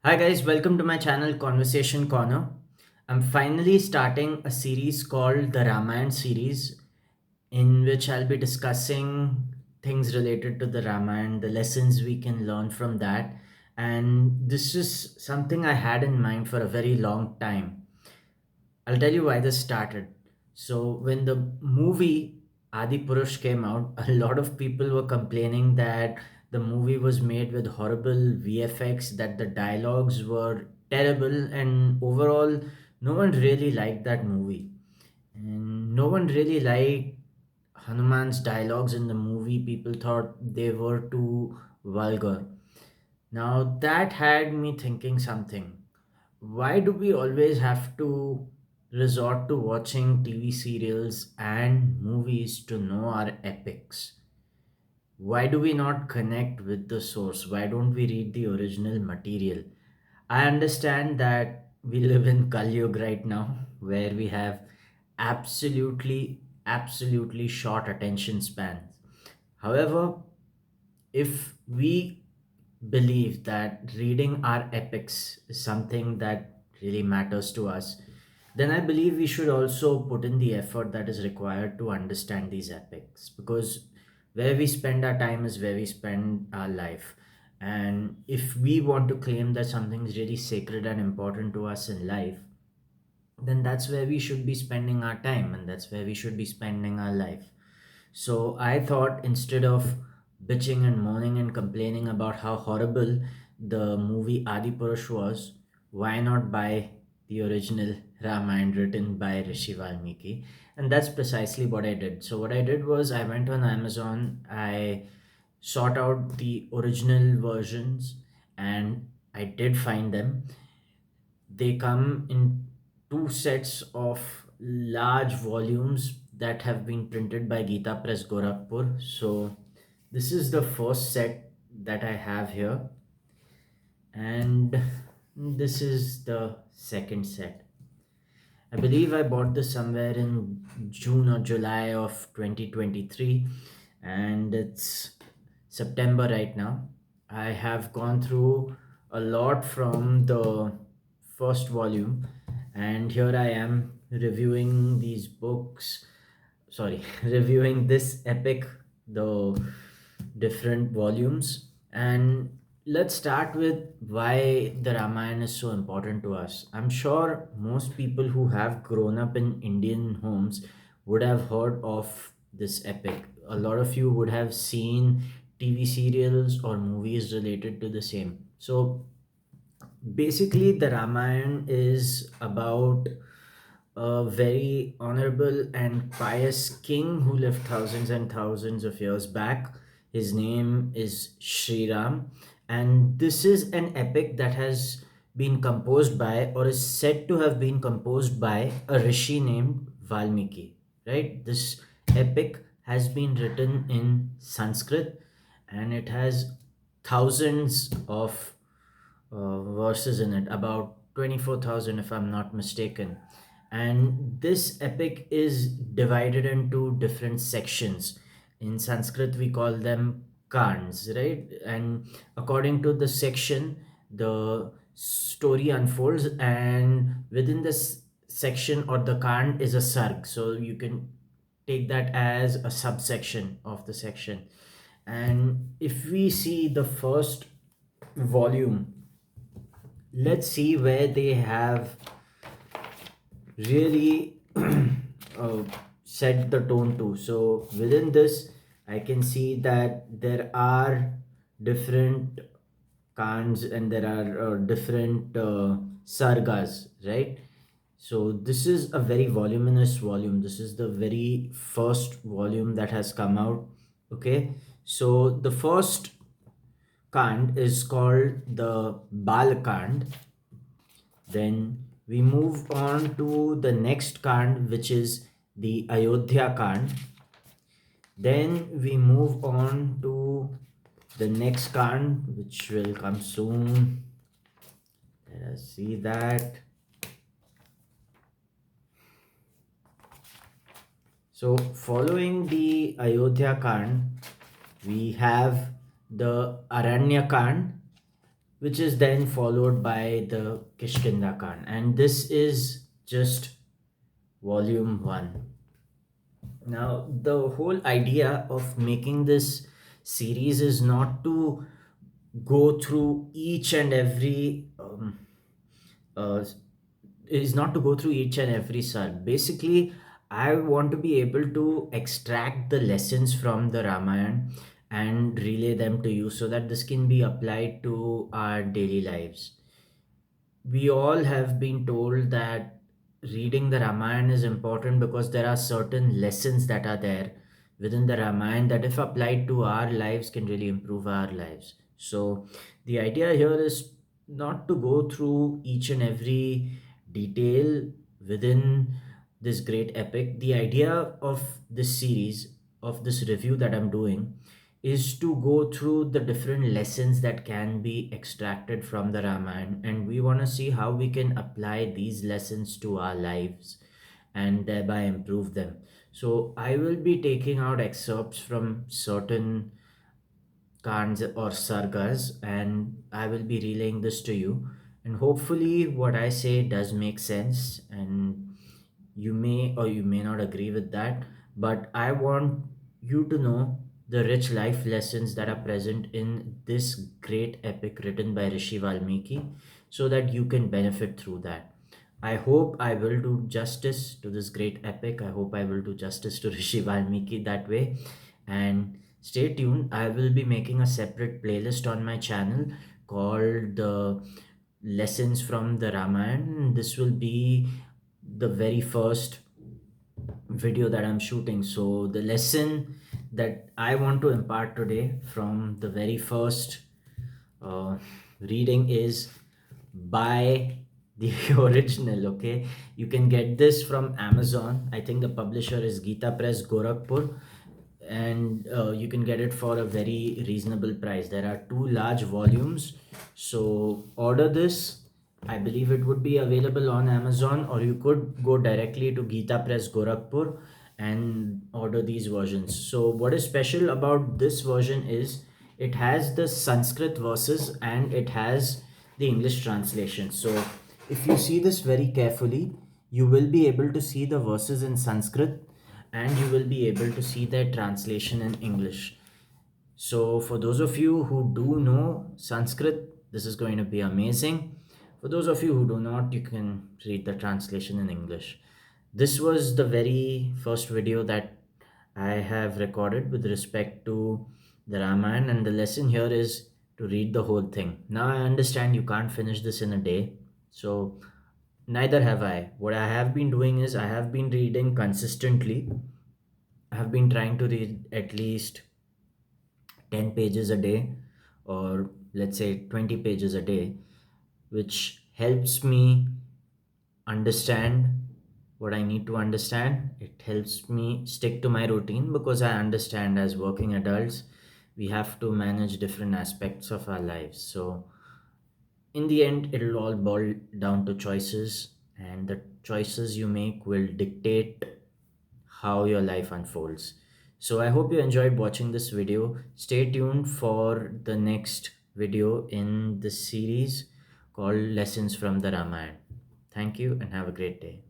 Hi guys, welcome to my channel Conversation Corner. I'm finally starting a series called the Ramayan series, in which I'll be discussing things related to the Ramayan, the lessons we can learn from that. And this is something I had in mind for a very long time. I'll tell you why this started. So, when the movie Adi Purush came out, a lot of people were complaining that the movie was made with horrible VFX, that the dialogues were terrible, and overall, no one really liked that movie. And no one really liked Hanuman's dialogues in the movie. People thought they were too vulgar. Now, that had me thinking something. Why do we always have to resort to watching TV serials and movies to know our epics? Why do we not connect with the source? Why don't we read the original material? I understand that we live in Kali Yuga right now, where we have absolutely short attention spans. However, if we believe that reading our epics is something that really matters to us, then I believe we should also put in the effort that is required to understand these epics, because where we spend our time is where we spend our life. And if we want to claim that something is really sacred and important to us in life, then that's where we should be spending our time and that's where we should be spending our life. So I thought, instead of bitching and moaning and complaining about how horrible the movie Adi Purush was, why not buy the original Ramayana written by Rishi Valmiki? And that's precisely what I did. So what I did was, I went on Amazon, I sought out the original versions, and I did find them. They come in two sets of large volumes that have been printed by Geeta Press Gorakhpur. So this is the first set that I have here, and this is the second set. I believe I bought this somewhere in June or July of 2023, and it's September right now. I have gone through a lot from the first volume, and here I am reviewing these books. Sorry, reviewing this epic, the different volumes. And let's start with why the Ramayana is so important to us. I'm sure most people who have grown up in Indian homes would have heard of this epic. A lot of you would have seen TV serials or movies related to the same. So basically, the Ramayana is about a very honorable and pious king who lived thousands and thousands of years back. His name is Sri Ram, and this is an epic that has been composed by, or is said to have been composed by, a rishi named Valmiki. Right? This epic has been written in Sanskrit, and it has thousands of verses in it, about 24,000 if I'm not mistaken. And this epic is divided into different sections. In Sanskrit, we call them kans, right? And according to the section, the story unfolds, and within this section or the kand is a sarg. So you can take that as a subsection of the section. And if we see the first volume, let's see where they have really set the tone to. So within this, I can see that there are different kans and there are different sargas, right? So this is a very voluminous volume. This is the very first volume that has come out. Okay, so the first kand is called the Bal Kand. Then we move on to the next Kand, which is the Ayodhya Kand. Then we move on to the next Kand, which will come soon. Let us see that. So, following the Ayodhya Kand, we have the Aranya Kand, which is then followed by the Kishkinda Khan. And this is just volume 1. Now, the whole idea of making this series is not to go through each and every uh, is not to go through each and every sub. Basically, I want to be able to extract the lessons from the Ramayan and relay them to you so that this can be applied to our daily lives. We all have been told that reading the Ramayana is important because there are certain lessons that are there within the Ramayana that, if applied to our lives, can really improve our lives. So, the idea here is not to go through each and every detail within this great epic. The idea of this series, of this review that I'm doing, is to go through the different lessons that can be extracted from the Ramayana, and we want to see how we can apply these lessons to our lives and thereby improve them. So, I will be taking out excerpts from certain Kans or Sargas, and I will be relaying this to you. And hopefully, what I say does make sense, and you may or you may not agree with that, but I want you to know the rich life lessons that are present in this great epic written by Rishi Valmiki so that you can benefit through that. I hope I will do justice to this great epic. I hope I will do justice to Rishi Valmiki that way. And stay tuned. I will be making a separate playlist on my channel called the Lessons from the Ramayana. This will be the very first video that I'm shooting. So, the lesson that I want to impart today from the very first uh, reading is buy the original. Okay, you can get this from Amazon. I think the publisher is Geeta Press Gorakhpur, and you can get it for a very reasonable price. There are two large volumes, so order this. I believe it would be available on Amazon, or you could go directly to Geeta Press Gorakhpur and order these versions. So, what is special about this version is it has the Sanskrit verses and it has the English translation. So, if you see this very carefully, you will be able to see the verses in Sanskrit and you will be able to see their translation in English. So, for those of you who do know Sanskrit, this is going to be amazing. For those of you who do not, you can read the translation in English. This was the very first video that I have recorded with respect to the Ramayana, and the lesson here is to read the whole thing. Now, I understand you can't finish this in a day, so neither have I. What I have been doing is I have been reading consistently. I have been trying to read at least 10 pages a day, or let's say 20 pages a day, which helps me understand what I need to understand. It helps me stick to my routine because I understand, as working adults, we have to manage different aspects of our lives. So, in the end, it'll all boil down to choices, and the choices you make will dictate how your life unfolds. So I hope you enjoyed watching this video. Stay tuned for the next video in this series called Lessons from the Ramayana. Thank you and have a great day.